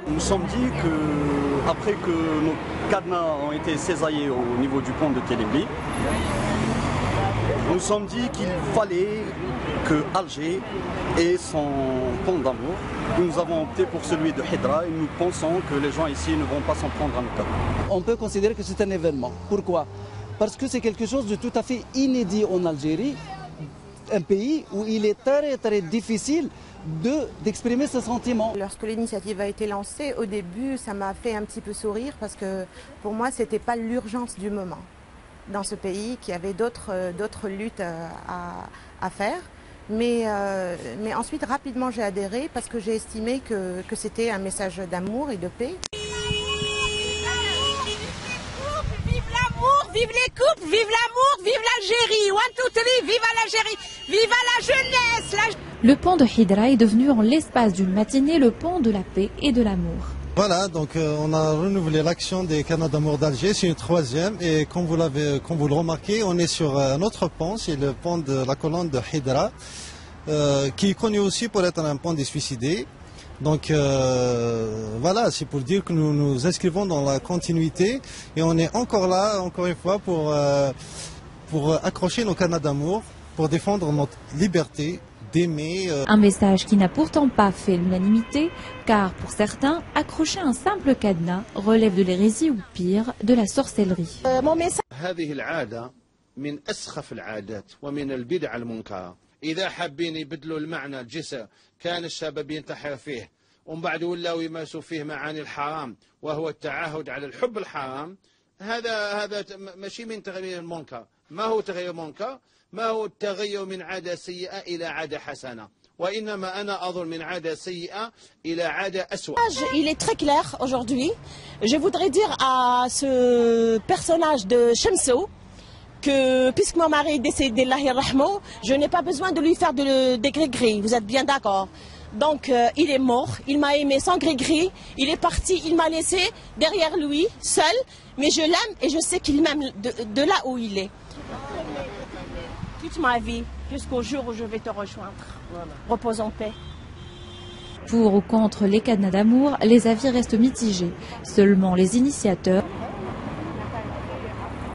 Nous sommes dit que, après que nos cadenas ont été cisaillés au niveau du pont de Télémbli, nous sommes dit qu'il fallait que Alger ait son pont d'amour. Nous avons opté pour celui de Hidra et nous pensons que les gens ici ne vont pas s'en prendre à nos cadenas. On peut considérer que c'est un événement. Pourquoi? Parce que c'est quelque chose de tout à fait inédit en Algérie, un pays où il est très difficile d'exprimer ses sentiments. Lorsque l'initiative a été lancée, au début, ça m'a fait un petit peu sourire parce que pour moi, ce n'était pas l'urgence du moment dans ce pays, qui avait d'autres luttes à faire. Mais ensuite, rapidement, j'ai adhéré parce que j'ai estimé que c'était un message d'amour et de paix. Vive l'amour, vive les couples, vive l'amour, vive l'Algérie. One, two, three, vive l'Algérie, vive la jeunesse. Le pont de Hidra est devenu en l'espace d'une matinée le pont de la paix et de l'amour. Voilà, donc on a renouvelé l'action des cadenas d'amour d'Alger, c'est une troisième et comme vous le remarquez, on est sur un autre pont, c'est le pont de la colonne de Hidra, qui est connu aussi pour être un pont des suicidés. Donc voilà, c'est pour dire que nous nous inscrivons dans la continuité et on est encore là, encore une fois, pour accrocher nos cadenas d'amour, pour défendre notre liberté d'aimer. Un message qui n'a pourtant pas fait l'unanimité, car pour certains, accrocher un simple cadenas relève de l'hérésie ou pire, de la sorcellerie. Mon message. هذه العادة من أسخف العادات ومن البدع المنكرة. إذا حابين يبدلوا المعنى الجسر كان الشباب ينتحر فيه ومن بعد ولاو يمارسوا فيه معاني الحرام وهو التعهد على الحب الحرام. هذا ماشي من تغيير المنكر. ما هو تغيير المنكر؟ ما هو التغير من عادة سيئة إلى عادة حسنة وإنما أنا أظن من عادة سيئة إلى عادة أسوأ. Il est très clair aujourd'hui. Je voudrais dire à ce personnage de Shamso que puisque mon mari est décédé, je n'ai pas besoin de lui faire des gris-gris. Vous êtes bien d'accord? Donc il est mort, il m'a aimé sans gris-gris, il est parti, il m'a laissé derrière lui, seul, mais je l'aime et je sais qu'il m'aime de là où il est. Toute ma vie, jusqu'au jour où je vais te rejoindre. Repose en paix. Pour ou contre les cadenas d'amour, les avis restent mitigés. Seulement les initiateurs